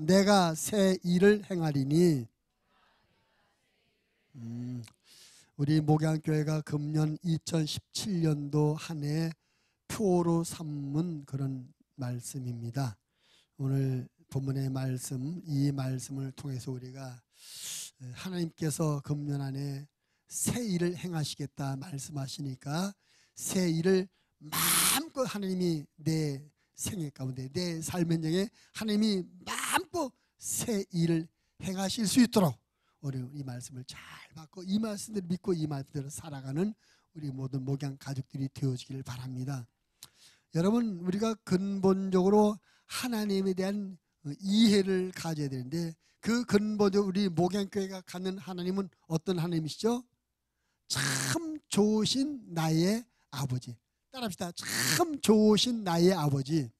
내가 새 일을 행하리니. 우리 목양교회가 금년 2017년도 한 해 표로 삼은 그런 말씀입니다. 오늘 본문의 말씀, 이 말씀을 통해서 우리가 하나님께서 금년 안에 새 일을 행하시겠다 말씀하시니까 새 일을 마음껏 하나님이 내 생애 가운데, 내 삶 현장에 하나님이 마음껏 새 일을 행하실 수 있도록 우리 이 말씀을 잘 받고 이 말씀대로 믿고 이 말씀대로 살아가는 우리 모든 목양 가족들이 되어지기를 바랍니다. 여러분, 우리가 근본적으로 하나님에 대한 이해를 가져야 되는데, 그 근본적으로 우리 목양교회가 갖는 하나님은 어떤 하나님이시죠? 참 좋으신 나의 아버지. 따라합시다. 참 좋으신 나의 아버지.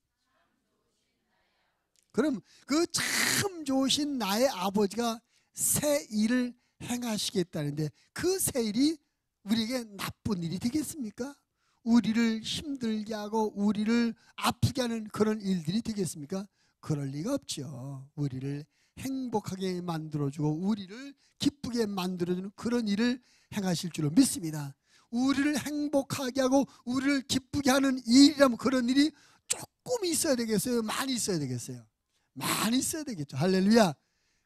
그럼 그 참 좋으신 나의 아버지가 새 일을 행하시겠다는데, 그 새 일이 우리에게 나쁜 일이 되겠습니까? 우리를 힘들게 하고 우리를 아프게 하는 그런 일들이 되겠습니까? 그럴 리가 없죠. 우리를 행복하게 만들어주고 우리를 기쁘게 만들어주는 그런 일을 행하실 줄로 믿습니다. 우리를 행복하게 하고 우리를 기쁘게 하는 일이라면 그런 일이 조금 있어야 되겠어요? 많이 있어야 되겠어요? 많이 있어야 되겠죠. 할렐루야.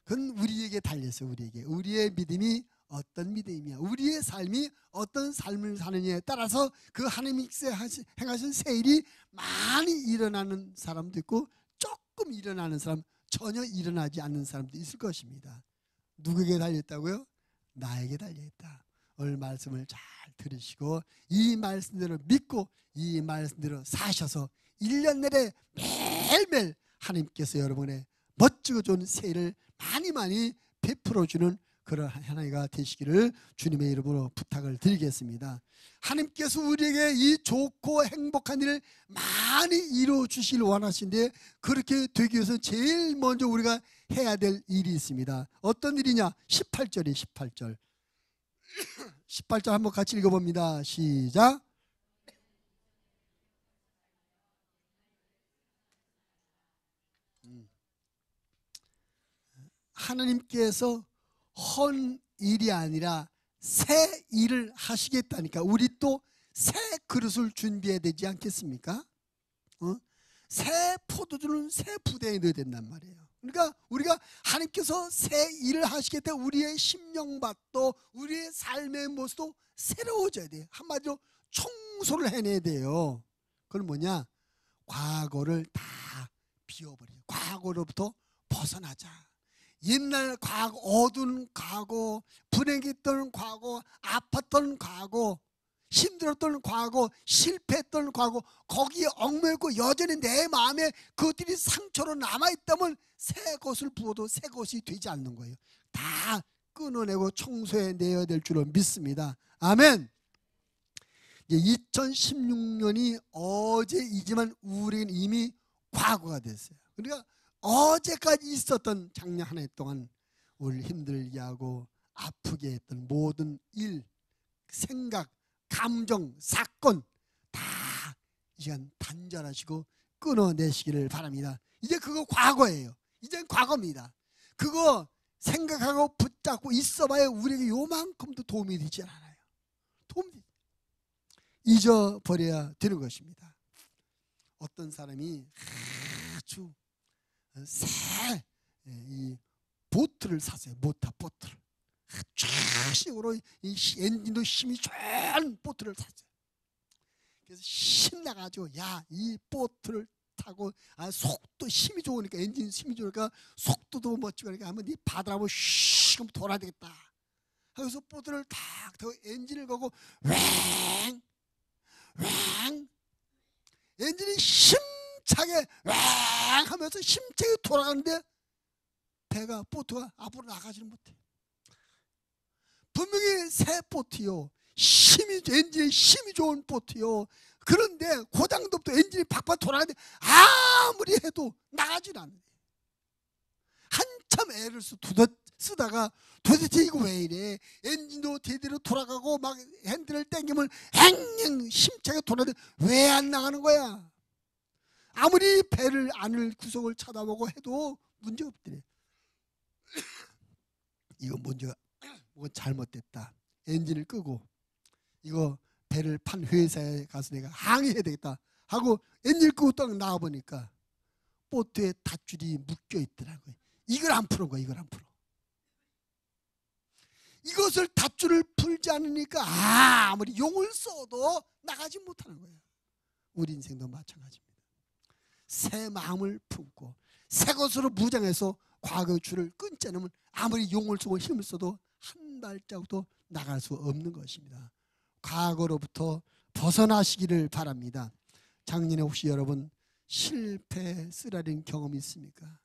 그건 우리에게 달렸어요. 우리의 믿음이 어떤 믿음이냐, 우리의 삶이 어떤 삶을 사느냐에 따라서 그 하나님께서 행하신 새 일이 많이 일어나는 사람도 있고 조금 일어나는 사람, 전혀 일어나지 않는 사람도 있을 것입니다. 누구에게 달렸다고요? 나에게 달려있다. 오늘 말씀을 잘 들으시고 이 말씀대로 믿고 이 말씀대로 사셔서 1년 내내 매일매일 하나님께서 여러분의 멋지고 좋은 새 일을 많이 베풀어주는 그런 하나님가 되시기를 주님의 이름으로 부탁을 드리겠습니다. 하나님께서 우리에게 이 좋고 행복한 일을 많이 이루어 주시길 원하시는데, 그렇게 되기 위해서 제일 먼저 우리가 해야 될 일이 있습니다. 어떤 일이냐? 18절이 18절. 18절 한번 같이 읽어봅니다. 시작. 하나님께서 헌 일이 아니라 새 일을 하시겠다니까 우리 또 새 그릇을 준비해야 되지 않겠습니까? 새 포도주는 새 부대에 넣어야 된단 말이에요. 그러니까 우리가 하나님께서 새 일을 하시겠다, 우리의 심령밭도 우리의 삶의 모습도 새로워져야 돼요. 한마디로 청소를 해내야 돼요. 그건 뭐냐? 과거를 다 비워버리죠. 과거로부터 벗어나자. 옛날 과거, 어두운 과거, 불행했던 과거, 아팠던 과거, 힘들었던 과거, 실패했던 과거, 거기에 얽매이고 여전히 내 마음에 그것들이 상처로 남아있다면 새 것을 부어도 새 것이 되지 않는 거예요. 다 끊어내고 청소해내야 될 줄로 믿습니다. 아멘. 2016년이 어제이지만 우리는 이미 과거가 됐어요. 그러니까 어제까지 있었던 작년 한 해 동안 우리를 힘들게 하고 아프게 했던 모든 일, 생각, 감정, 사건 다 이 시간 단절하시고 끊어내시기를 바랍니다. 이제 그거 과거예요. 이젠 과거입니다. 그거 생각하고 붙잡고 있어봐야 우리에게 요만큼도 도움이 되지 않아요. 잊어버려야 되는 것입니다. 어떤 사람이 아주 새 이 보트를 샀어요. 모터 보트를 최신으로 이 엔진도 힘이 좋은 보트를 샀어요. 그래서 신나가지고 야, 이 보트를 타고 속도 힘이 좋으니까, 엔진 힘이 좋으니까 속도도 멋지고 그러니까 한번 이 바다 한번 슉 돌아야 되겠다. 그래서 보트를 탁 타고 엔진을 거고 왱 엔진이 힘차게 왱 하면서 힘차게 돌아가는데 배가, 보트가 앞으로 나가지는 못해. 분명히 새 보트요, 엔진에 힘이 좋은 보트요. 그런데 고장도 없고 엔진이 팍팍 돌아가는데 아무리 해도 나가질 않네. 한참 애를 쓰다가 도대체 이거 왜 이래? 엔진도 제대로 돌아가고 막 핸들을 당기면 행 힘차게 돌아가는데 왜 안 나가는 거야? 아무리 배를 안을 구석을 쳐다보고 해도 문제 없더래. 이거 문제가 뭐 잘못됐다. 엔진을 끄고 이거 배를 판 회사에 가서 내가 항의해야 되겠다 하고 엔진을 끄고 딱 나와보니까 보트에 닷줄이 묶여 있더라고요. 이걸 안 푸는 거야. 이걸 안 풀어. 이것을 닷줄을 풀지 않으니까 아무리 용을 써도 나가지 못하는 거예요. 우리 인생도 마찬가지입니다. 새 마음을 품고 새 것으로 무장해서 과거의 줄을 끊지 않으면 아무리 용을 쓰고 힘을 써도 한 발자국도 나갈 수 없는 것입니다. 과거로부터 벗어나시기를 바랍니다. 작년에 혹시 여러분 실패 쓰라린 경험이 있습니까?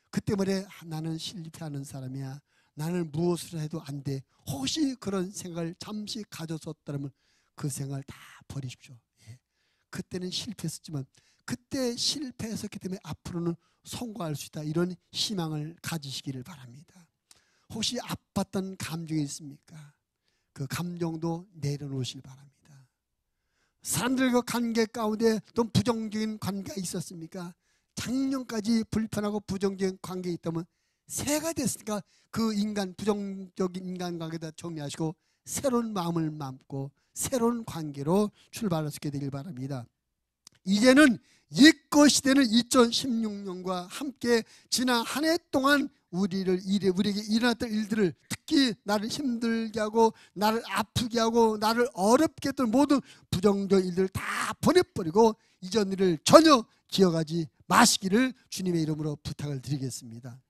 그때 말에 나는 실패하는 사람이야. 나는 무엇을 해도 안 돼. 혹시 그런 생각을 잠시 가졌었다면 그 생각을 다 버리십시오. 예. 그때는 실패했었지만 그때 실패했었기 때문에 앞으로는 성공할 수 있다. 이런 희망을 가지시기를 바랍니다. 혹시 아팠던 감정이 있습니까? 그 감정도 내려놓으시길 바랍니다. 사람들과 관계 가운데 또 부정적인 관계가 있었습니까? 작년까지 불편하고 부정적인 관계가 있다면 새해가 됐으니까 그 부정적인 인간관계다 정리하시고 새로운 마음을 담고 새로운 관계로 출발할 수 있게 되길 바랍니다. 이제는 옛것 시대는 2016년과 함께 지난 한 해 동안 우리에게 일어났던 일들을, 특히 나를 힘들게 하고 나를 아프게 하고 나를 어렵게 했던 모든 부정적인 일들을 다 보내버리고 이전 일을 전혀 기억하지 마시기를 주님의 이름으로 부탁을 드리겠습니다.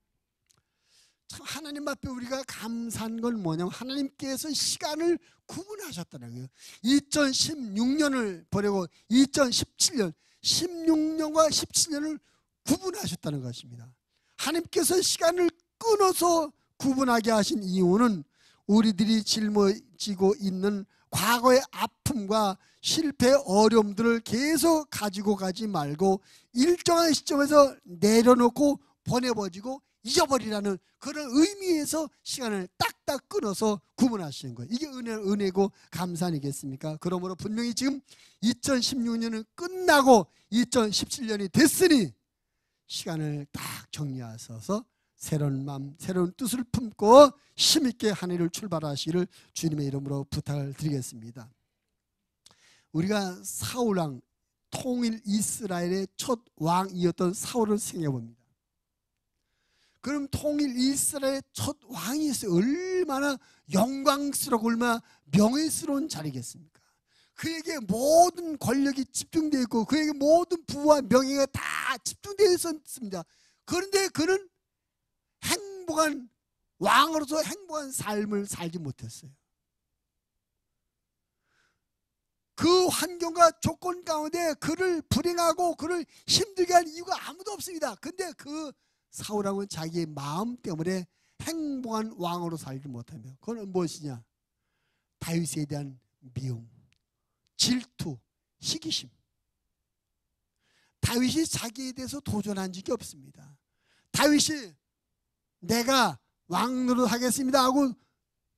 참 하나님 앞에 우리가 감사한 건 뭐냐면 하나님께서 시간을 구분하셨다는 거예요. 2016년을 보내고 2017년, 16년과 17년을 구분하셨다는 것입니다. 하나님께서 시간을 끊어서 구분하게 하신 이유는 우리들이 짊어지고 있는 과거의 아픔과 실패 어려움들을 계속 가지고 가지 말고 일정한 시점에서 내려놓고 보내버리고 잊어버리라는 그런 의미에서 시간을 딱딱 끊어서 구분하시는 거예요. 이게 은혜고 감사 아니겠습니까? 그러므로 분명히 지금 2016년은 끝나고 2017년이 됐으니 시간을 딱 정리하셔서 새로운 마음, 새로운 뜻을 품고 힘있게 한 해를 출발하시기를 주님의 이름으로 부탁을 드리겠습니다. 우리가 사울왕, 통일 이스라엘의 첫 왕이었던 사울을 생각해 봅니다. 그럼 통일 이스라엘의 첫 왕이 있어요. 얼마나 영광스럽고 얼마나 명예스러운 자리겠습니까? 그에게 모든 권력이 집중되어 있고 그에게 모든 부와 명예가 다 집중되어 있었습니다. 그런데 그는 행복한 왕으로서 행복한 삶을 살지 못했어요. 그 환경과 조건 가운데 그를 불행하고 그를 힘들게 할 이유가 아무도 없습니다. 근데 그 사울왕은 자기의 마음 때문에 행복한 왕으로 살지 못하며 그건 무엇이냐? 다윗에 대한 미움, 질투, 시기심. 다윗이 자기에 대해서 도전한 적이 없습니다. 다윗이 내가 왕노릇 하겠습니다 하고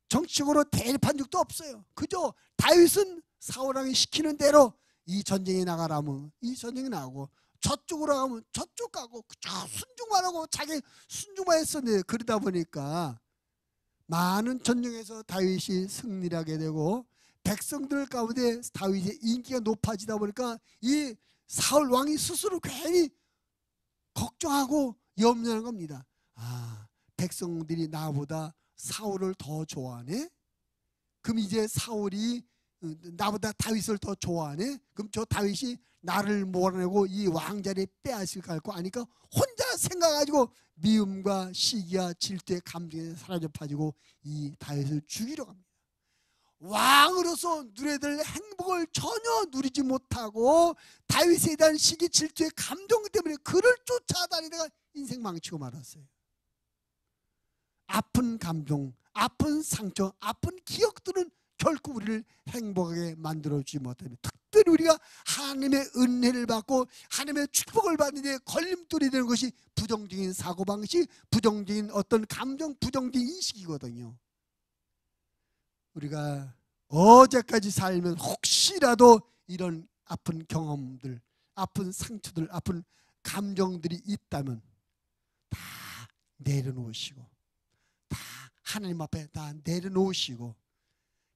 정치적으로 대립한 적도 없어요. 그저 다윗은 사울왕이 시키는 대로 이 전쟁에 나가라면 이 전쟁에 나가고 저쪽으로 가면 저쪽 가고 순종만 하고 자기 순종만 했었는데 그러다 보니까 많은 전쟁에서 다윗이 승리를 하게 되고 백성들 가운데 다윗의 인기가 높아지다 보니까 이 사울 왕이 스스로 괜히 걱정하고 염려하는 겁니다. 아, 백성들이 나보다 사울을 더 좋아하네? 그럼 이제 사울이 나보다 다윗을 더 좋아하네? 그럼 저 다윗이 나를 몰아내고 이 왕자리에 빼앗을 것 아니까 혼자 생각가지고 미움과 시기와 질투의 감정에 사라져 빠지고 이 다윗을 죽이려 합니다. 왕으로서 누려야 될 행복을 전혀 누리지 못하고 다윗에 대한 시기 질투의 감정 때문에 그를 쫓아다니다가 인생 망치고 말았어요. 아픈 감정, 아픈 상처, 아픈 기억들은 결코 우리를 행복하게 만들어주지 못합니다. 특별히 우리가 하나님의 은혜를 받고 하나님의 축복을 받는데 걸림돌이 되는 것이 부정적인 사고방식, 부정적인 어떤 감정, 부정적인 인식이거든요. 우리가 어제까지 살면 혹시라도 이런 아픈 경험들, 아픈 상처들, 아픈 감정들이 있다면 다 내려놓으시고, 다 하나님 앞에 다 내려놓으시고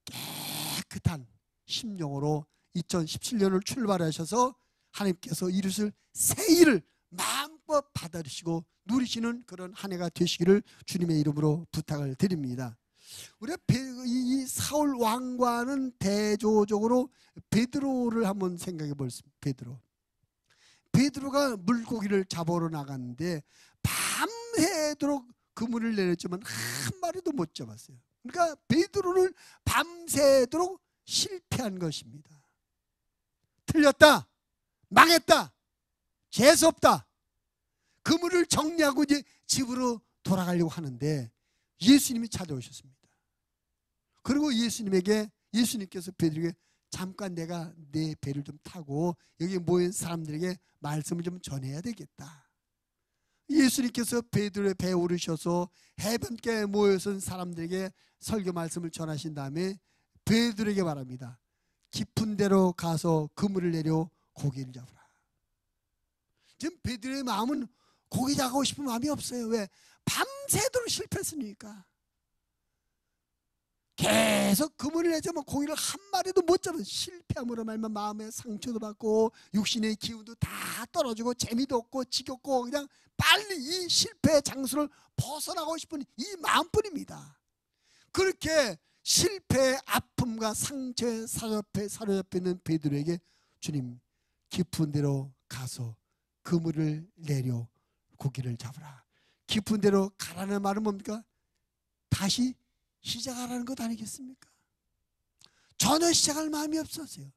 깨끗한 심령으로 2017년을 출발하셔서 하나님께서 이루실 새 일을 마음껏 받아들이시고 누리시는 그런 한 해가 되시기를 주님의 이름으로 부탁을 드립니다. 우리 이 사울 왕과는 대조적으로 베드로를 한번 생각해 보겠습니다. 베드로가 물고기를 잡으러 나갔는데 밤새도록 그물을 내렸지만 한 마리도 못 잡았어요. 그러니까 베드로는 밤새도록 실패한 것입니다. 틀렸다, 망했다, 재수없다. 그물을 정리하고 이제 집으로 돌아가려고 하는데 예수님이 찾아오셨습니다. 그리고 예수님께서 베드로에게 잠깐 내가 내 배를 좀 타고 여기 모인 사람들에게 말씀을 좀 전해야 되겠다. 예수님께서 베드로의 배에 오르셔서 해변가에 모여선 사람들에게 설교 말씀을 전하신 다음에 베드로에게 말합니다. 깊은 데로 가서 그물을 내려 고기를 잡으라. 지금 베드로의 마음은 고기 잡고 싶은 마음이 없어요. 왜? 밤새도록 실패했으니까. 계속 그물을 내자면 고기를 한 마리도 못 잡아요. 실패함으로 말면 마음의 상처도 받고 육신의 기운도 다 떨어지고 재미도 없고 지겹고 그냥 빨리 이 실패의 장소를 벗어나고 싶은 이 마음뿐입니다. 그렇게 실패의 아픔과 상처에 사로잡혀 있는 베드로에게 주님 깊은 데로 가서 그물을 내려 고기를 잡으라. 깊은 데로 가라는 말은 뭡니까? 다시 시작하라는 것 아니겠습니까? 전혀 시작할 마음이 없었어요.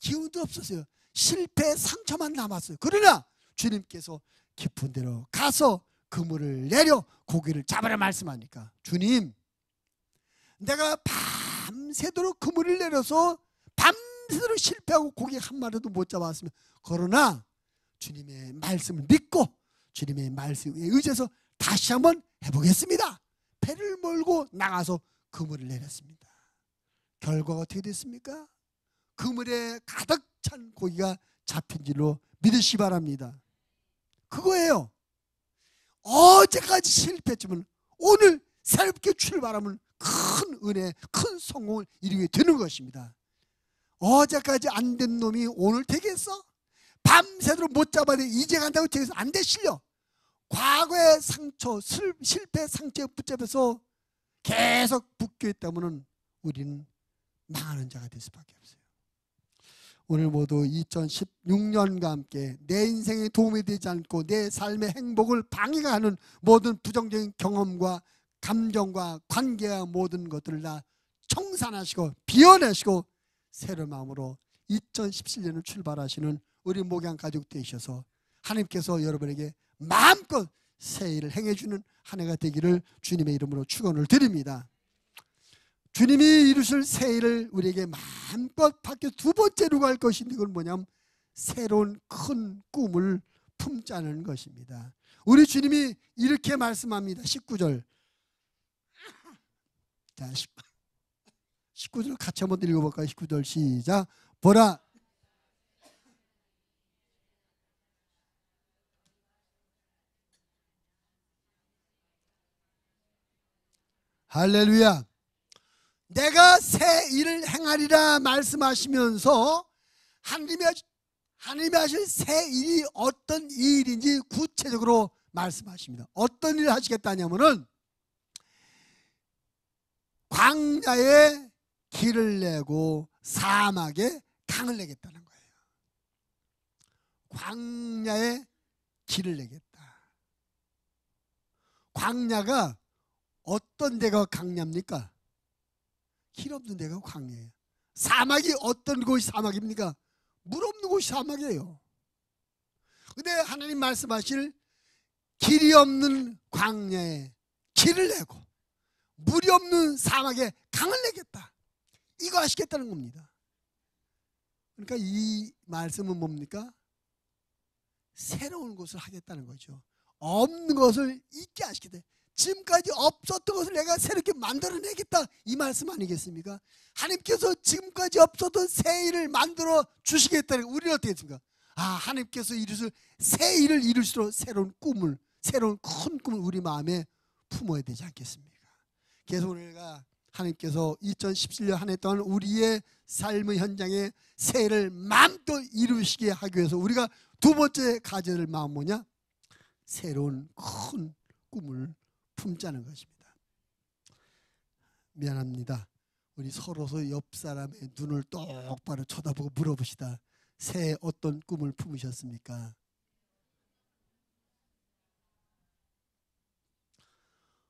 기운도 없었어요. 실패의 상처만 남았어요. 그러나 주님께서 깊은 데로 가서 그물을 내려 고기를 잡으라 말씀하니까 주님, 내가 밤새도록 그물을 내려서 밤새도록 실패하고 고기 한 마리도 못 잡았으면, 그러나 주님의 말씀을 믿고 주님의 말씀에 의지해서 다시 한번 해보겠습니다. 배를 몰고 나가서 그물을 내렸습니다. 결과가 어떻게 됐습니까? 그물에 가득 찬 고기가 잡힌 줄로 믿으시기 바랍니다. 그거예요. 어제까지 실패했지만 오늘 새롭게 출발하면 큰 은혜, 큰 성공을 이루게 되는 것입니다. 어제까지 안 된 놈이 오늘 되겠어? 밤새도록 못 잡아야 이제 간다고 되겠어? 안 돼, 실려. 과거의 상처, 실패의 상처에 붙잡혀서 계속 묶여있다면 우리는 망하는 자가 될 수밖에 없어요. 오늘 모두 2016년과 함께 내 인생에 도움이 되지 않고 내 삶의 행복을 방해가 하는 모든 부정적인 경험과 감정과 관계와 모든 것들을 다 청산하시고 비워내시고 새로운 마음으로 2017년을 출발하시는 우리 목양 가족 되셔서 하나님께서 여러분에게 마음껏 새 일을 행해주는 한 해가 되기를 주님의 이름으로 축원을 드립니다. 주님이 이루실 새 일을 우리에게 마음껏 받게 두 번째로 갈 것인데 그건 뭐냐면 새로운 큰 꿈을 품자는 것입니다. 우리 주님이 이렇게 말씀합니다. 19절. 자, 19절 같이 한번 읽어볼까요? 19절 시작. 보라, 할렐루야. 내가 새 일을 행하리라 말씀하시면서 하나님이 하실 새 일이 어떤 일인지 구체적으로 말씀하십니다. 어떤 일을 하시겠다냐면은 광야에 길을 내고 사막에 강을 내겠다는 거예요. 광야에 길을 내겠다. 광야가 어떤 데가 광야입니까? 길 없는 데가 광야예요. 사막이 어떤 곳이 사막입니까? 물 없는 곳이 사막이에요. 근데 하나님 말씀하실 길이 없는 광야에 길을 내고 물이 없는 사막에 강을 내겠다. 이거 하시겠다는 겁니다. 그러니까 이 말씀은 뭡니까? 새로운 것을 하겠다는 거죠. 없는 것을 있게 하시겠다. 지금까지 없었던 것을 내가 새롭게 만들어내겠다, 이 말씀 아니겠습니까? 하나님께서 지금까지 없었던 새 일을 만들어 주시겠다는, 우리는 어떻게 했습니까? 하나님께서 이루실 새 일을 이루시도록 새로운 꿈을, 새로운 큰 꿈을 우리 마음에 품어야 되지 않겠습니까? 그래서 우리가 하나님께서 2017년 한 해 동안 우리의 삶의 현장에 새해를 마음껏 이루시게 하기 위해서 우리가 두 번째 가져야 될 마음 뭐냐? 새로운 큰 꿈을 품자는 것입니다. 미안합니다. 우리 서로서 옆 사람의 눈을 똑바로 쳐다보고 물어봅시다. 새해 어떤 꿈을 품으셨습니까?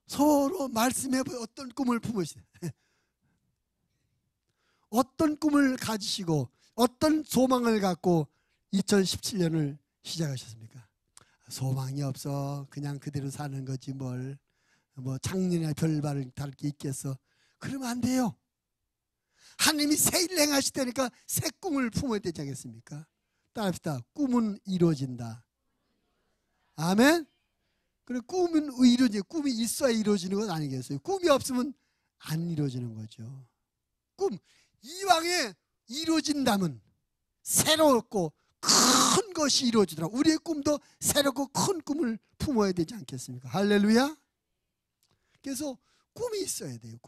서로 말씀해보세요. 어떤 꿈을 품으시나요? 어떤 꿈을 가지시고 어떤 소망을 갖고 2017년을 시작하셨습니까? 소망이 없어. 그냥 그대로 사는 거지 뭘. 뭐 작년에 별바를 다를 게 있겠어. 그러면 안 돼요. 하나님이 새 일을 행하시다니까 새 꿈을 품어야 되지 않겠습니까? 따라합시다. 꿈은 이루어진다. 아멘. 그래, 꿈은 이루어지. 꿈이 있어야 이루어지는 건 아니겠어요? 꿈이 없으면 안 이루어지는 거죠. 꿈 이왕에 이루어진다면 새롭고 큰 것이 이루어지더라. 우리의 꿈도 새롭고 큰 꿈을 품어야 되지 않겠습니까? 할렐루야. 그래서 꿈이 있어야 돼요.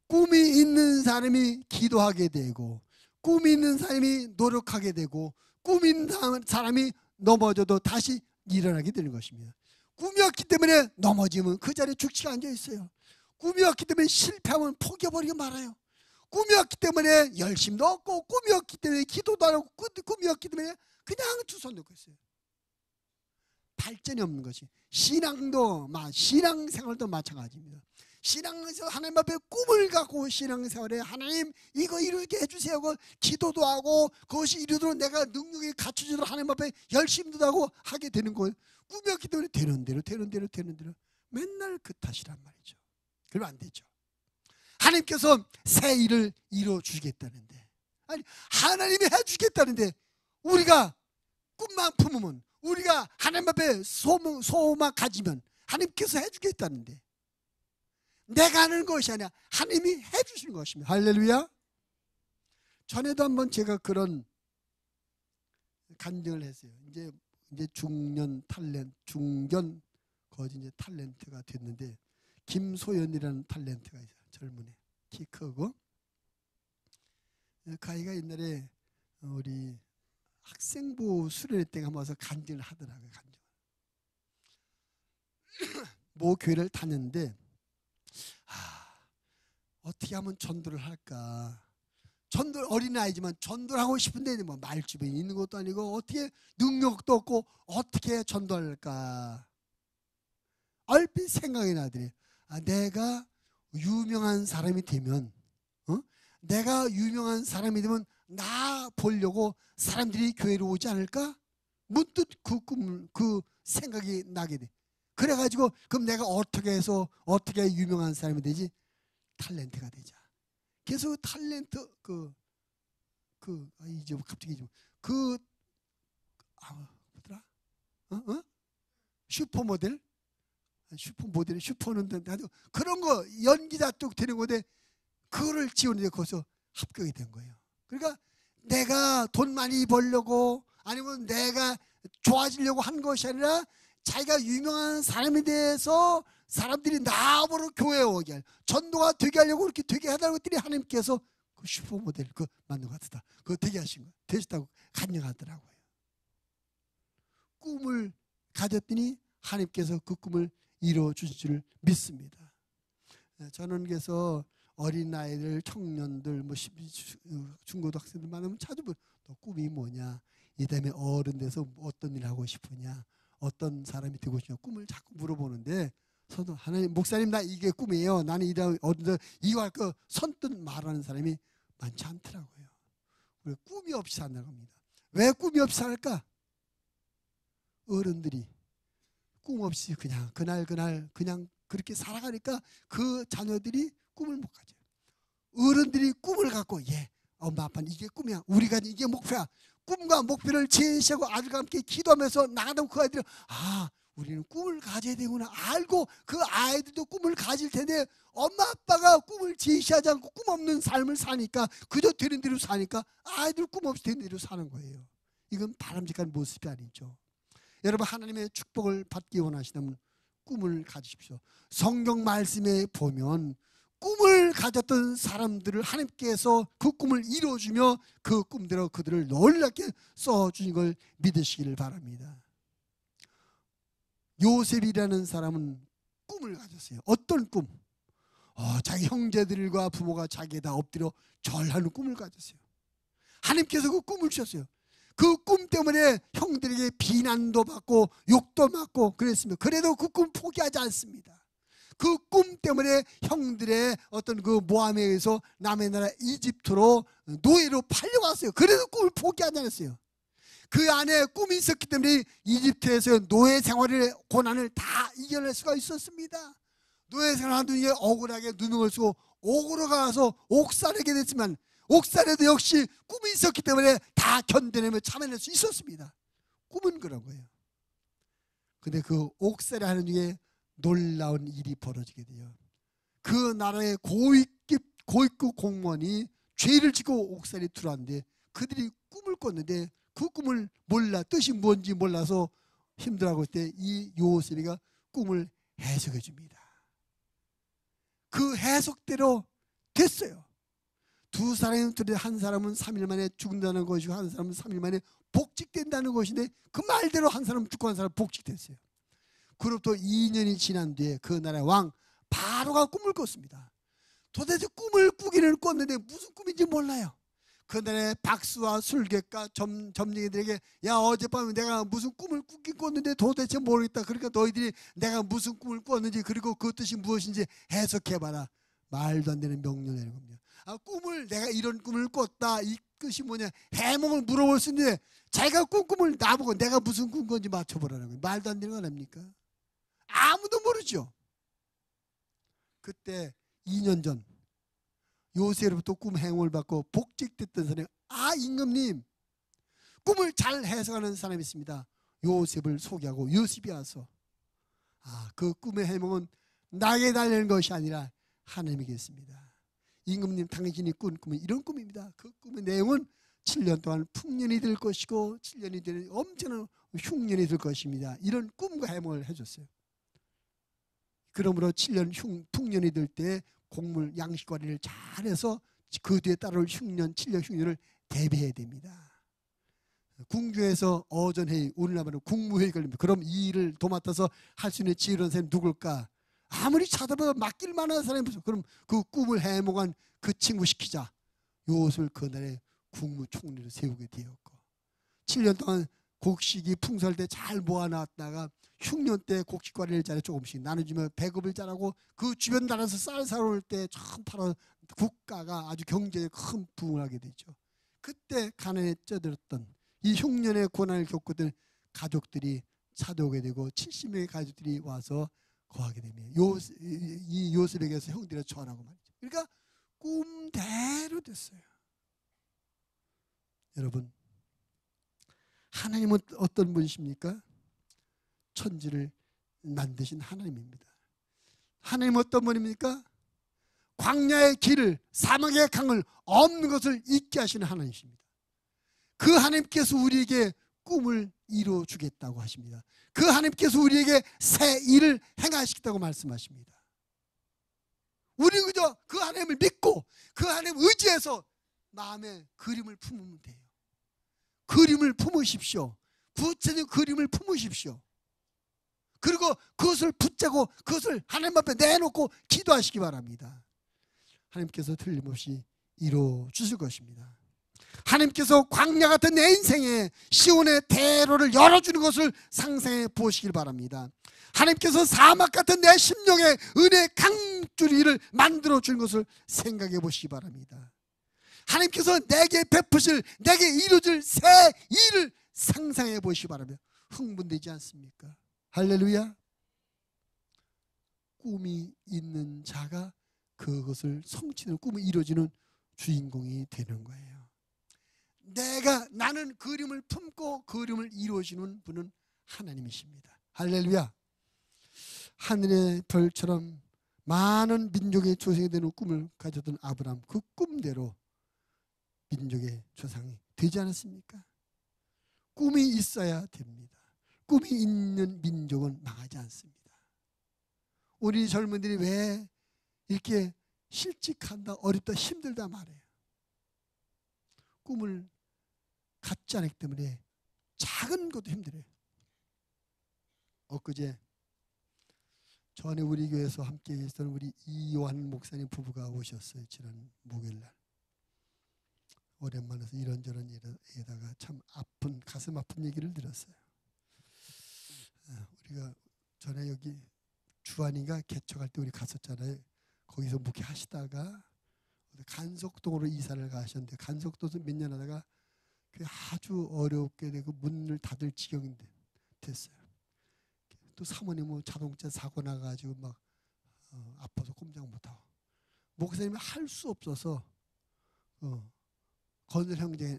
꿈이 있는 사람이 기도하게 되고, 꿈이 있는 사람이 노력하게 되고, 꿈이 있는 사람이 넘어져도 다시 일어나게 되는 것입니다. 꿈이 없기 때문에 넘어지면 그 자리에 죽치가 앉아 있어요. 꿈이 없기 때문에 실패하면 포기해버리고 말아요. 꿈이 없기 때문에 열심도 없고, 꿈이 없기 때문에 기도도 안 하고, 꿈이 없기 때문에 그냥 두 손 놓고 있어요. 발전이 없는 것이. 신앙생활도 마찬가지입니다. 신앙생활 하나님 앞에 꿈을 갖고 신앙생활에 하나님 이거 이루게 해주세요 하고 기도도 하고 그것이 이루도록 내가 능력이 갖춰지도록 하나님 앞에 열심도 하고 하게 되는 거예요. 꿈이 없기 때문에 되는 대로 맨날 그 탓이란 말이죠. 그러면 안 되죠. 하나님께서 새 일을 이루어주겠다는데, 아니 하나님이 해주겠다는데 우리가 꿈만 품으면, 우리가 하나님 앞에 소망 가지면 하나님께서 해주겠다는데 내가 하는 것이 아니라 하나님이 해주시는 것입니다. 할렐루야. 전에도 한번 제가 그런 간증을 했어요. 이제 중견 거의 이제 탤런트가 됐는데, 김소연이라는 탤런트가 있어요. 젊은 애, 키 크고. 그 아이가 옛날에 우리 학생부 수련회 때 한번 와서 간증을 하더라고요. 모 교회를 다녔는데, 어떻게 하면 전도를 할까? 어린아이지만 전도를 하고 싶은데 뭐 말주변이 있는 것도 아니고 어떻게 능력도 없고 어떻게 전도할까? 얼핏 생각이 나더니 내가 유명한 사람이 되면, 내가 유명한 사람이 되면 나 보려고 사람들이 교회로 오지 않을까? 문득 그 생각이 나게 돼. 그래가지고 그럼 내가 어떻게 해서 어떻게 유명한 사람이 되지? 탤런트가 되자. 그래서 탤런트 이제 갑자기 뭐더라? 슈퍼모델, 슈퍼는 아주 그런 거 연기자 쪽 되는 건데 그거를 지원해서 거기서 합격이 된 거예요. 그러니까 내가 돈 많이 벌려고 아니면 내가 좋아지려고 한 것이 아니라 자기가 유명한 사람에 대해서 사람들이 나보러 교회에 오게 할, 전도가 되게 하려고 그렇게 되게 해달라고 했더니 하나님께서 그 슈퍼모델 만든 것 같다. 그거 되게 하신 거예요. 되셨다고 간증하더라고요. 꿈을 가졌더니 하나님께서 그 꿈을 이루어 주실 줄 믿습니다. 저는 그래서 어린아이들, 청년들, 중고등학생들 만나면 찾아보면 너 꿈이 뭐냐? 이 다음에 어른 돼서 어떤 일 하고 싶으냐? 어떤 사람이 되고 싶냐? 꿈을 자꾸 물어보는데, 저도 하나님, 목사님 나 이게 꿈이에요. 나는 이거 할 거 선뜻 말하는 사람이 많지 않더라고요. 우리 꿈이 없이 산다고 합니다. 왜 꿈이 없이 살까? 어른들이 꿈 없이 그냥 그날 그냥 그렇게 살아가니까 그 자녀들이 꿈을 못 가져요. 어른들이 꿈을 갖고 엄마 아빠는 이게 꿈이야. 우리가 이게 목표야. 꿈과 목표를 제시하고 아들과 함께 기도하면서 나가다 그 아이들이 우리는 꿈을 가져야 되구나 알고 그 아이들도 꿈을 가질 텐데 엄마 아빠가 꿈을 제시하지 않고 꿈 없는 삶을 사니까 그저 되는 대로 사니까 아이들 꿈 없이 되는 대로 사는 거예요. 이건 바람직한 모습이 아니죠. 여러분 하나님의 축복을 받기 원하시다면 꿈을 가지십시오. 성경 말씀에 보면 꿈을 가졌던 사람들을 하나님께서 그 꿈을 이루어주며 그 꿈대로 그들을 놀랍게 써주신 걸 믿으시기를 바랍니다. 요셉이라는 사람은 꿈을 가졌어요. 어떤 꿈? 자기 형제들과 부모가 자기에다 엎드려 절하는 꿈을 가졌어요. 하나님께서 그 꿈을 주셨어요. 그 꿈 때문에 형들에게 비난도 받고 욕도 받고 그랬습니다. 그래도 그 꿈 포기하지 않습니다. 그 꿈 때문에 형들의 어떤 그 모함에 의해서 남의 나라 이집트로 노예로 팔려갔어요. 그래도 꿈을 포기하지 않았어요. 그 안에 꿈이 있었기 때문에 이집트에서 노예 생활의 고난을 다 이겨낼 수가 있었습니다. 노예 생활하는 중에 억울하게 누명을 쓰고 옥으로 가서 옥살하게 됐지만 옥살에도 역시 꿈이 있었기 때문에 다 견뎌내며 참아낼 수 있었습니다. 꿈은 그런 거예요. 근데 그 옥살이 하는 중에 놀라운 일이 벌어지게 돼요. 그 나라의 고위급 공무원이 죄를 짓고 옥살이 들어왔는데 그들이 꿈을 꿨는데 그 꿈을 몰라 뜻이 뭔지 몰라서 힘들어하고 있을 때 이 요셉이가 꿈을 해석해 줍니다. 그 해석대로 됐어요. 두 사람이 들에 한 사람은 3일 만에 죽는다는 것이고 한 사람은 3일 만에 복직된다는 것인데 그 말대로 한 사람은 죽고 한 사람은 복직됐어요. 그로부터 2년이 지난 뒤에 그 나라의 왕 바로가 꿈을 꿨습니다. 도대체 꿈을 꾸기는 꿨는데 무슨 꿈인지 몰라요. 그날에 박수와 술객과 점쟁이들에게 야 어젯밤에 내가 무슨 꿈을 꾸긴 꿨는데 도대체 모르겠다. 그러니까 너희들이 내가 무슨 꿈을 꿨는지 그리고 그 뜻이 무엇인지 해석해봐라. 말도 안 되는 명령을 내는 겁니다. 꿈을 내가 이런 꿈을 꿨다. 이 뜻이 뭐냐 해몽을 물어볼 수 있는데 자기가 꾼 꿈을 나보고 내가 무슨 꿈 건지 맞춰보라는 거예요. 말도 안 되는 거 아닙니까? 아무도 모르죠. 그때 2년 전 요셉으로부터 꿈 해몽을 받고 복직됐던 사람이 임금님 꿈을 잘 해석하는 사람이 있습니다. 요셉을 소개하고 요셉이 와서 그 꿈의 해몽은 나에게 달리는 것이 아니라 하나님에게 있습니다. 임금님 당신이 꾼 꿈은 이런 꿈입니다. 그 꿈의 내용은 7년 동안 풍년이 될 것이고 7년이 되는 엄청난 흉년이 될 것입니다. 이런 꿈과 해몽을 해줬어요. 그러므로 7년 풍년이 될 때 곡물 양식 관리를 잘해서 그 뒤에 따라올 흉년 7년 흉년을 대비해야 됩니다. 궁중에서 어전회의 오늘날은 국무회의 걸립니다. 그럼 이 일을 도맡아서 할 수 있는 지혜로운 사람이 누굴까? 아무리 찾아봐도 맡길 만한 사람이 없어. 그럼 그 꿈을 해몽한 그 친구 시키자. 요셉을 그날에 국무총리로 세우게 되었고 7년 동안 곡식이 풍성할 때 잘 모아놨다가 흉년 때 곡식 관리를 잘해 조금씩 나눠주면 배급을 잘하고 그 주변 나라에서 쌀 사올 때 참 팔아 국가가 아주 경제에 큰 부흥을 하게 되죠. 그때 가난에 쪄들었던 이 흉년의 고난을 겪었던 가족들이 찾아오게 되고 70명의 가족들이 와서 거하게 됩니다. 이 요셉에게서 형들이 전하고 말이죠. 그러니까 꿈대로 됐어요. 여러분 하나님은 어떤 분이십니까? 천지를 만드신 하나님입니다. 하나님은 어떤 분입니까? 광야의 길을 사막의 강을 없는 것을 잊게 하시는 하나님이십니다. 그 하나님께서 우리에게 꿈을 이루어 주겠다고 하십니다. 그 하나님께서 우리에게 새 일을 행하시겠다고 말씀하십니다. 우리 그저 그 하나님을 믿고 그 하나님 의지해서 마음에 그림을 품으면 돼요. 그림을 품으십시오. 구체적인 그림을 품으십시오. 그리고 그것을 붙잡고 그것을 하나님 앞에 내놓고 기도하시기 바랍니다. 하나님께서 틀림없이 이루어 주실 것입니다. 하나님께서 광야 같은 내 인생에 시온의 대로를 열어주는 것을 상상해 보시길 바랍니다. 하나님께서 사막 같은 내 심령에 은혜의 강줄기를 만들어 주는 것을 생각해 보시기 바랍니다. 하나님께서 내게 베푸실 내게 이루어질 새 일을 상상해 보시기 바랍니다. 흥분되지 않습니까? 할렐루야. 꿈이 있는 자가 그것을 성취는 꿈이 이루어지는 주인공이 되는 거예요. 나는 그림을 품고 그림을 이루어지는 분은 하나님이십니다. 할렐루야. 하늘의 별처럼 많은 민족의 조상이 되는 꿈을 가졌던 아브라함, 그 꿈대로 민족의 조상이 되지 않았습니까? 꿈이 있어야 됩니다. 꿈이 있는 민족은 망하지 않습니다. 우리 젊은이들이 왜 이렇게 실직한다, 어렵다, 힘들다 말해요. 꿈을 갖지 않기 때문에 작은 것도 힘들어요. 엊그제 전에 우리 교회에서 함께 계시던 우리 이요한 목사님 부부가 오셨어요. 지난 목요일날. 오랜만에 이런저런 일에다가 참 아픈, 가슴 아픈 얘기를 들었어요. 우리가 전에 여기 주한이가 개척할 때 우리 갔었잖아요. 거기서 목회하시다가 간석동으로 이사를 가셨는데, 간석동에서 몇 년 하다가 아주 어렵게 되고 문을 닫을 지경이 됐어요. 또 사모님은 자동차 사고 나가지고 막 아파서 꼼짝 못하고, 목사님이 할 수 없어서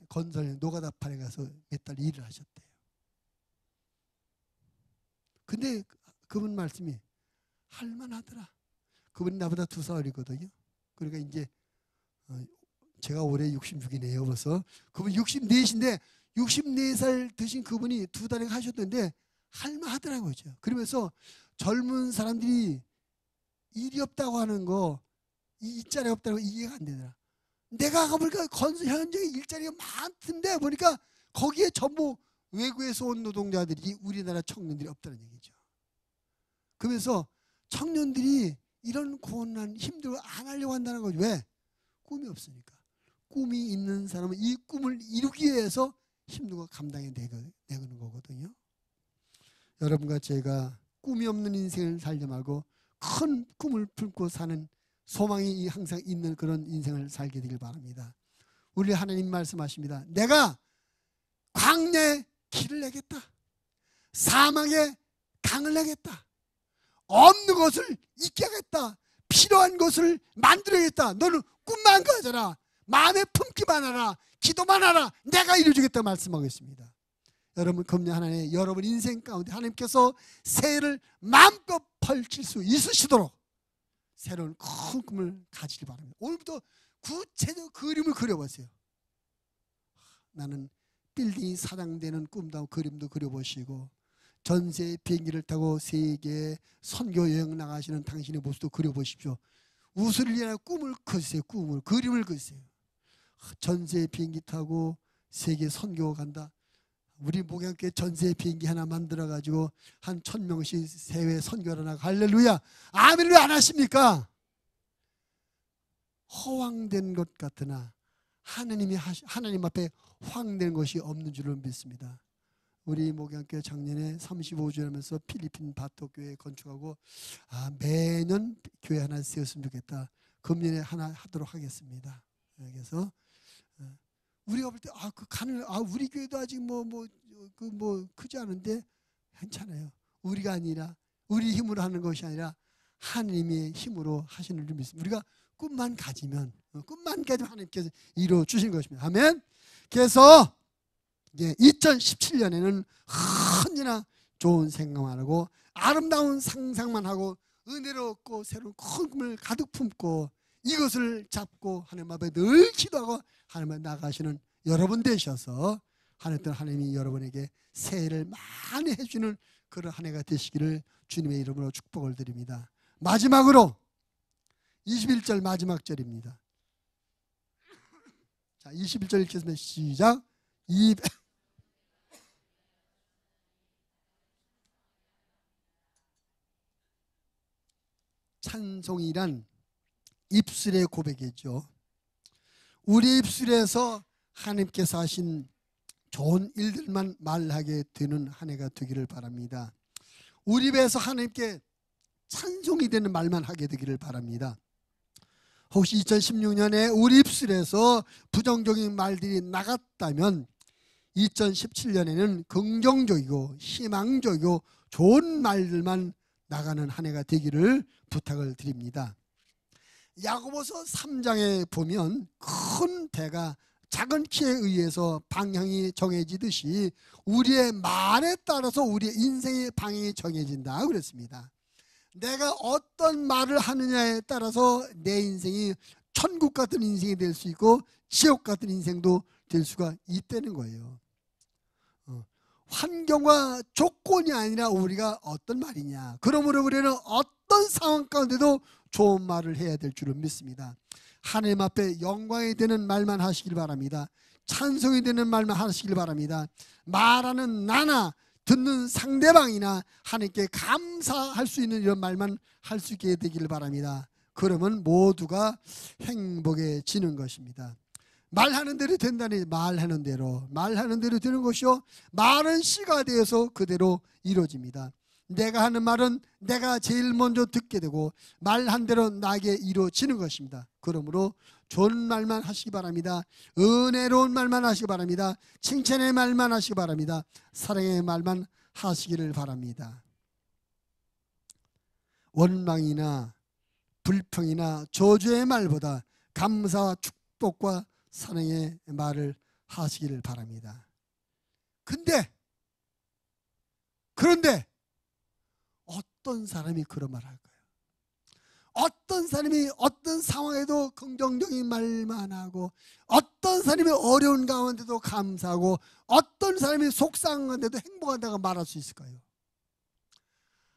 건설 노가다판에 가서 몇 달 일을 하셨대요. 근데 그분 말씀이 할만하더라. 그분이 나보다 2살 어리거든요. 그러니까 이제 제가 올해 66이네요. 벌써 그분 64인데 64살 드신 그분이 2달에 하셨던데 할만하더라고요. 그러면서 젊은 사람들이 일이 없다고 하는 거, 일자리가 없다고 이해가 안 되더라. 내가 가보니까 건설 현장에 일자리가 많던데 보니까 거기에 전부 외국에서 온 노동자들이 우리나라 청년들이 없다는 얘기죠. 그러면서 청년들이 이런 고난 힘들고 안 하려고 한다는 거죠. 왜? 꿈이 없으니까. 꿈이 있는 사람은 이 꿈을 이루기 위해서 힘들고 감당해 내는 거거든요. 여러분과 제가 꿈이 없는 인생을 살지 말고 큰 꿈을 품고 사는 소망이 항상 있는 그런 인생을 살게 되길 바랍니다. 우리 하나님 말씀하십니다. 내가 광야에 길을 내겠다. 사막에 강을 내겠다. 없는 것을 있게 하겠다. 필요한 것을 만들어야겠다. 너는 꿈만 가져라. 마음에 품기만 하라. 기도만 하라. 내가 이루어주겠다 말씀하고 있습니다. 여러분, 금년 하나에 여러분 인생 가운데 하나님께서 새해를 마음껏 펼칠 수 있으시도록 새로운 큰 꿈을 가지기 바랍니다. 오늘부터 구체적 그림을 그려보세요. 나는 빌딩이 사장되는 꿈도 그림도 그려보시고, 전세 비행기를 타고 세계 선교 여행 나가시는 당신의 모습도 그려보십시오. 우수를 위한 꿈을 그리세요. 꿈을, 그림을 그리세요. 전세 비행기 타고 세계 선교 간다. 우리 목양교회 전세 비행기 하나 만들어가지고 한 1000명씩 세계 선교를 나가. 할렐루야. 아멘. 왜 안 하십니까? 허황된 것 같으나 하나님 앞에 허황된 것이 없는 줄을 믿습니다. 우리 목양교회 작년에 35주년 하면서 필리핀 바토교회 건축하고 매년 교회 하나 세웠으면 좋겠다. 금년에 하나 하도록 하겠습니다. 그래서 우리가 볼 때 우리 교회도 아직 크지 않은데 괜찮아요. 우리가 아니라 우리 힘으로 하는 것이 아니라 하나님의 힘으로 하시는 줄 믿습니다. 우리가 꿈만 가지면 하나님께서 이루어 주신 것입니다. 아멘. 그래서 2017년에는 언제나 좋은 생각만 하고 아름다운 상상만 하고 은혜롭고 새로운 큰 꿈을 가득 품고 이것을 잡고 하나님 앞에 늘 기도하고 하나님 앞에 나가시는 여러분 되셔서 하나님이 여러분에게 새해를 많이 해주는 그런 한 해가 되시기를 주님의 이름으로 축복을 드립니다. 마지막으로 21절 마지막 절입니다. 자, 21절 읽겠습니다. 시작. 찬송이란 입술의 고백이죠. 우리 입술에서 하나님께서 하신 좋은 일들만 말하게 되는 한 해가 되기를 바랍니다. 우리 입에서 하나님께 찬송이 되는 말만 하게 되기를 바랍니다. 혹시 2016년에 우리 입술에서 부정적인 말들이 나갔다면 2017년에는 긍정적이고 희망적이고 좋은 말들만 나가는 한 해가 되기를 부탁을 드립니다. 야고보서 3장에 보면 큰 배가 작은 키에 의해서 방향이 정해지듯이 우리의 말에 따라서 우리의 인생의 방향이 정해진다 그랬습니다. 내가 어떤 말을 하느냐에 따라서 내 인생이 천국 같은 인생이 될 수 있고 지옥 같은 인생도 될 수가 있다는 거예요. 환경과 조건이 아니라 우리가 어떤 말이냐. 그러므로 우리는 어떤 상황 가운데도 좋은 말을 해야 될 줄을 믿습니다. 하나님 앞에 영광이 되는 말만 하시길 바랍니다. 찬송이 되는 말만 하시길 바랍니다. 말하는 나나 듣는 상대방이나 하나님께 감사할 수 있는 이런 말만 할 수 있게 되기를 바랍니다. 그러면 모두가 행복해지는 것입니다. 말하는 대로 된다니 말하는 대로 되는 것이요, 말은 씨가 되어서 그대로 이루어집니다. 내가 하는 말은 내가 제일 먼저 듣게 되고 말한 대로 나에게 이루어지는 것입니다. 그러므로 좋은 말만 하시기 바랍니다. 은혜로운 말만 하시기 바랍니다. 칭찬의 말만 하시기 바랍니다. 사랑의 말만 하시기를 바랍니다. 원망이나 불평이나 저주의 말보다 감사와 축복과 사랑의 말을 하시기를 바랍니다. 그런데 어떤 사람이 그런 말을 할까요? 어떤 사람이 어떤 상황에도 긍정적인 말만 하고, 어떤 사람이 어려운 가운데도 감사하고, 어떤 사람이 속상한데도 행복하다고 말할 수 있을까요?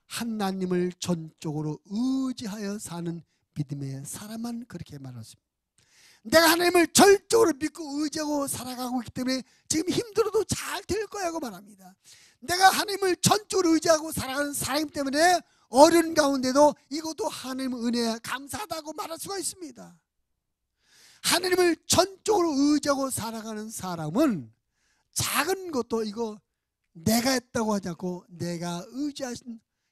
하나님을 전적으로 의지하여 사는 믿음의 사람만 그렇게 말할 수 있습니다. 내가 하나님을 절적으로 믿고 의지하고 살아가고 있기 때문에 지금 힘들어도 잘 될 거라고 말합니다. 내가 하나님을 전적으로 의지하고 살아가는 사람이기 때문에 어려운 가운데도 이것도 하나님의 은혜에 감사하다고 말할 수가 있습니다. 하나님을 전적으로 의지하고 살아가는 사람은 작은 것도 이거 내가 했다고 하지 않고 내가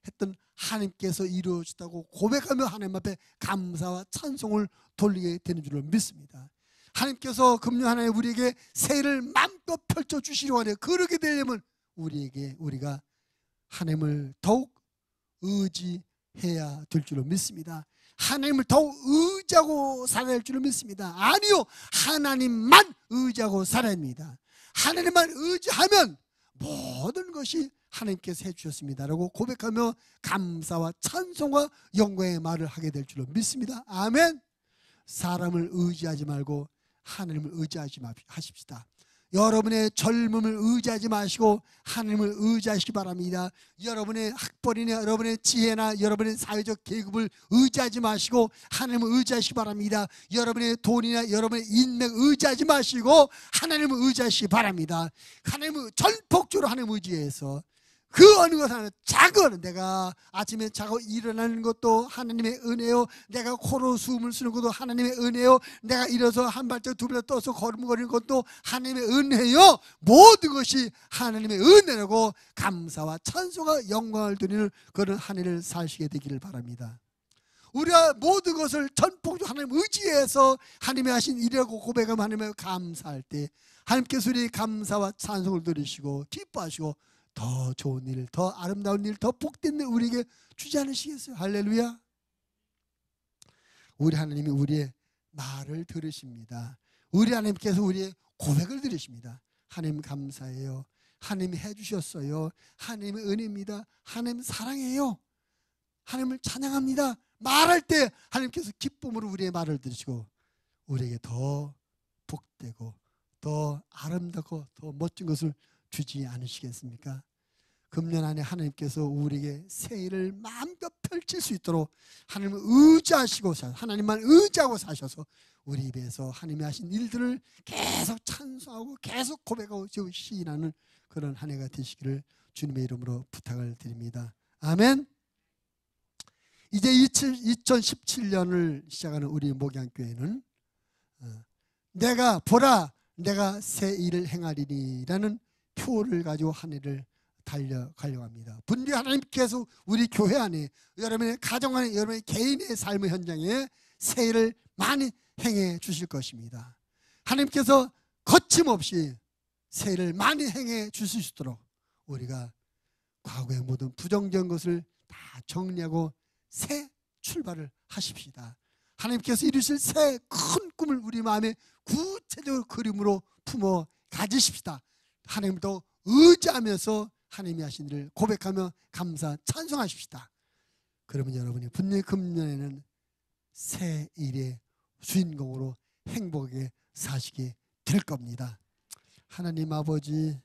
했던 하나님께서 이루어졌다고 고백하며 하나님 앞에 감사와 찬송을 돌리게 되는 줄로 믿습니다. 하나님께서 금년 하나에 우리에게 새해를 마음껏 펼쳐주시려고 하네요. 그렇게 되려면 우리가 하나님을 더욱 의지해야 될 줄로 믿습니다. 하나님을 더욱 의지하고 살아야 할 줄로 믿습니다. 아니요, 하나님만 의지하고 살아야 합니다. 하나님만 의지하면 모든 것이 하나님께서 해주셨습니다라고 고백하며 감사와 찬송과 영광의 말을 하게 될 줄로 믿습니다. 아멘. 사람을 의지하지 말고 하나님을 의지하지 하십시다. 여러분의 젊음을 의지하지 마시고 하나님을 의지하시기 바랍니다. 여러분의 학벌이나 여러분의 지혜나 여러분의 사회적 계급을 의지하지 마시고 하나님을 의지하시기 바랍니다. 여러분의 돈이나 여러분의 인맥 의지하지 마시고 하나님을 의지하시기 바랍니다. 하나님을 전폭적으로 하나님을 의지해서 그 어느 것 하나, 작은, 내가 아침에 자고 일어나는 것도 하나님의 은혜요, 내가 코로 숨을 쉬는 것도 하나님의 은혜요, 내가 일어서 한 발짝 두 발짝 떠서 걸음거리는 것도 하나님의 은혜요, 모든 것이 하나님의 은혜라고 감사와 찬송과 영광을 드리는 그런 한 해를 사시게 되기를 바랍니다. 우리가 모든 것을 전폭적으로 하나님 의지해서 하나님이 하신 일이라고 고백하며 하나님을 감사할 때 하나님께서 우리 감사와 찬송을 들으시고 기뻐하시고 더 좋은 일, 더 아름다운 일, 더 복된 일 우리에게 주지 않으시겠어요? 할렐루야. 우리 하나님이 우리의 말을 들으십니다. 우리 하나님께서 우리의 고백을 들으십니다. 하나님 감사해요. 하나님이 해주셨어요. 하나님의 은혜입니다. 하나님 사랑해요. 하나님을 찬양합니다. 말할 때 하나님께서 기쁨으로 우리의 말을 들으시고 우리에게 더 복되고 더 아름답고 더 멋진 것을 주지 않으시겠습니까? 금년 안에 하나님께서 우리에게 새해를 마음껏 펼칠 수 있도록 하나님을 의지하시고 하나님만 의지하고 사셔서 우리 입에서 하나님이 하신 일들을 계속 찬송하고 계속 고백하고 시인하는 그런 한 해가 되시기를 주님의 이름으로 부탁을 드립니다. 아멘. 이제 2017년을 시작하는 우리 목양교회는 내가 보라 내가 새 일을 행하리니라는 표를 가지고 한 해를 달려가려고 합니다. 분명히 하나님께서 우리 교회 안에 여러분의 가정 안에 여러분의 개인의 삶의 현장에 새 일을 많이 행해 주실 것입니다. 하나님께서 거침없이 새 일을 많이 행해 주실 수 있도록 우리가 과거의 모든 부정적인 것을 다 정리하고 새 출발을 하십시다. 하나님께서 이루실 새 큰 꿈을 우리 마음에 구체적으로 그림으로 품어 가지십시다. 하나님을 더 의지하면서 하나님이 하신 일을 고백하며 감사 찬송하십시다. 그러면 여러분이 분명히 금년에는 새 일의 주인공으로 행복하게 사시게 될 겁니다. 하나님 아버지,